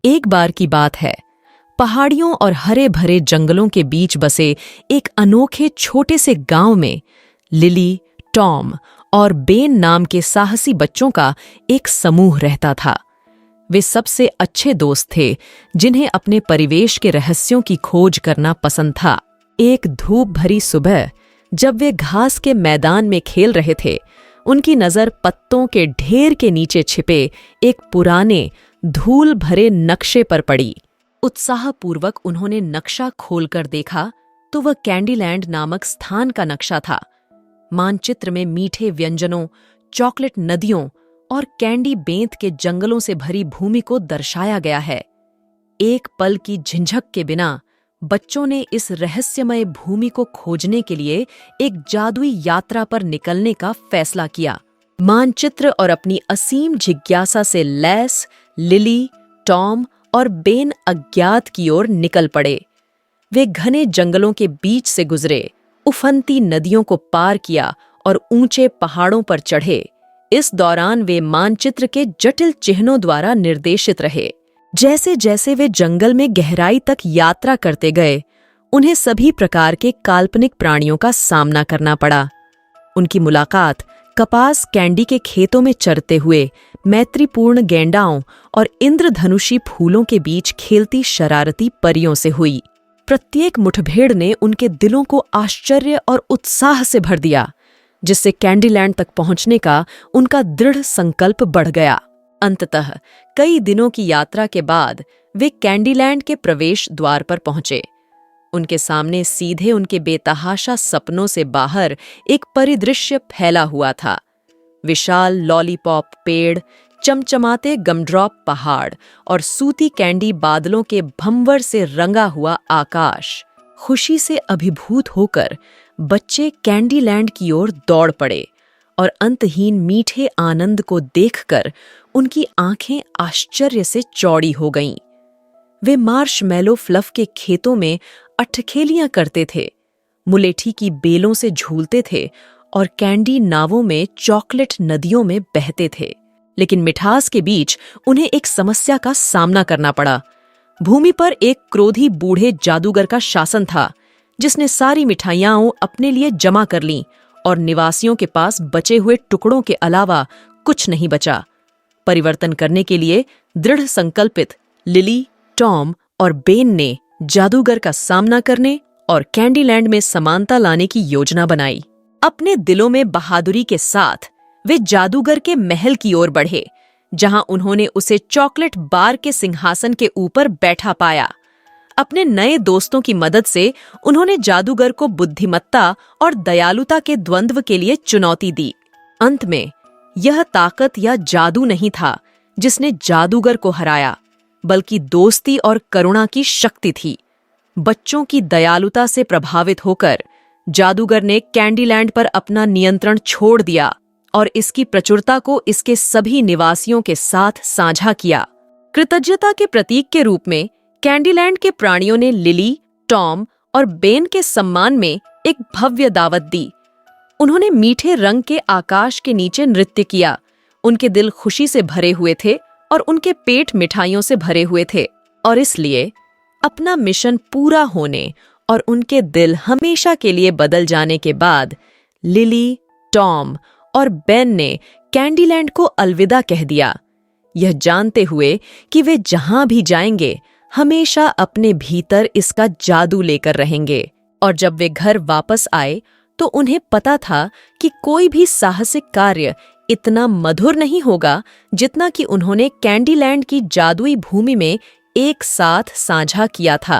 एक बार की बात है, पहाड़ियों और हरे भरे जंगलों के बीच बसे एक अनोखे छोटे से गांव में लिली, टॉम और बेन नाम के साहसी बच्चों का एक समूह रहता था। वे सबसे अच्छे दोस्त थे जिन्हें अपने परिवेश के रहस्यों की खोज करना पसंद था। एक धूप भरी सुबह जब वे घास के मैदान में खेल रहे थे, उनकी नज़र पत्तों के ढेर के नीचे छिपे एक पुराने धूल भरे नक्शे पर पड़ी। उत्साहपूर्वक उन्होंने नक्शा खोलकर देखा तो वह कैंडीलैंड नामक स्थान का नक्शा था। मानचित्र में मीठे व्यंजनों, चॉकलेट नदियों और कैंडी बेंत के जंगलों से भरी भूमि को दर्शाया गया है। एक पल की झिझक के बिना बच्चों ने इस रहस्यमय भूमि को खोजने के लिए एक जादुई यात्रा पर निकलने का फैसला किया। मानचित्र और अपनी असीम जिज्ञासा से लैस लिली, टॉम और बेन अज्ञात की ओर निकल पड़े। वे घने जंगलों के बीच से गुजरे, उफनती नदियों को पार किया और ऊंचे पहाड़ों पर चढ़े। इस दौरान वे मानचित्र के जटिल चिन्हों द्वारा निर्देशित रहे। जैसे जैसे वे जंगल में गहराई तक यात्रा करते गए, उन्हें सभी प्रकार के काल्पनिक प्राणियों का सामना करना पड़ा। उनकी मुलाकात कपास कैंडी के खेतों में चरते हुए मैत्रीपूर्ण गैंडाओं और इंद्रधनुषी फूलों के बीच खेलती शरारती परियों से हुई। प्रत्येक मुठभेड़ ने उनके दिलों को आश्चर्य और उत्साह से भर दिया, जिससे कैंडीलैंड तक पहुंचने का उनका दृढ़ संकल्प बढ़ गया। अंततः कई दिनों की यात्रा के बाद वे कैंडीलैंड के प्रवेश द्वार पर पहुंचे। उनके सामने सीधे उनके बेतहाशा सपनों से बाहर एक परिदृश्य फैला हुआ था। विशाल लॉलीपॉप पेड़, चमचमाते गमड्रॉप पहाड़ और सूती कैंडी बादलों के भंवर से रंगा हुआ आकाश। खुशी से अभिभूत होकर बच्चे कैंडीलैंड की ओर दौड़ पड़े और अंतहीन मीठे आनंद को देखकर उनकी आंखें आश्चर्य से चौड़ी हो गईं। वे मार्शमैलो फ्लफ के खेतों में अटखेलियां करते थे, मुलेठी की बेलों से झूलते थे और कैंडी नावों में चॉकलेट नदियों में बहते थे। लेकिन मिठास के बीच उन्हें एक समस्या का सामना करना पड़ा। भूमि पर एक क्रोधी बूढ़े जादूगर का शासन था, जिसने सारी मिठाइयां अपने लिए जमा कर लीं और निवासियों के पास बचे हुए टुकड़ों के अलावा कुछ नहीं बचा। परिवर्तन करने के लिए दृढ़ संकल्पित लिली, टॉम और बेन ने जादूगर का सामना करने और कैंडीलैंड में समानता लाने की योजना बनाई। अपने दिलों में बहादुरी के साथ वे जादूगर के महल की ओर बढ़े, जहां उन्होंने उसे चॉकलेट बार के सिंहासन के ऊपर बैठा पाया। अपने नए दोस्तों की मदद से उन्होंने जादूगर को बुद्धिमत्ता और दयालुता के द्वंद्व के लिए चुनौती दी। अंत में यह ताकत या जादू नहीं था जिसने जादूगर को हराया, बल्कि दोस्ती और करुणा की शक्ति थी। बच्चों की दयालुता से प्रभावित होकर जादूगर ने कैंडीलैंड पर अपना नियंत्रण छोड़ दिया और इसकी प्रचुरता को इसके सभी निवासियों के साथ साझा किया। कृतज्ञता के प्रतीक के रूप में कैंडीलैंड के प्राणियों ने लिली, टॉम और बेन के सम्मान में एक भव्य दावत दी। उन्होंने मीठे रंग के आकाश के नीचे नृत्य किया। उनके दिल खुशी से भरे हुए थे और उनके पेट मिठाइयों से भरे हुए थे, और इसलिए अपना मिशन पूरा होने और उनके दिल हमेशा के लिए बदल जाने के बाद लिली, टॉम और बेन ने कैंडीलैंड को अलविदा कह दिया, यह जानते हुए कि वे जहां भी जाएंगे हमेशा अपने भीतर इसका जादू लेकर रहेंगे। और जब वे घर वापस आए तो उन्हें पता था कि कोई भी साहसिक कार्य इतना मधुर नहीं होगा जितना कि उन्होंने कैंडीलैंड की जादुई भूमि में एक साथ साझा किया था।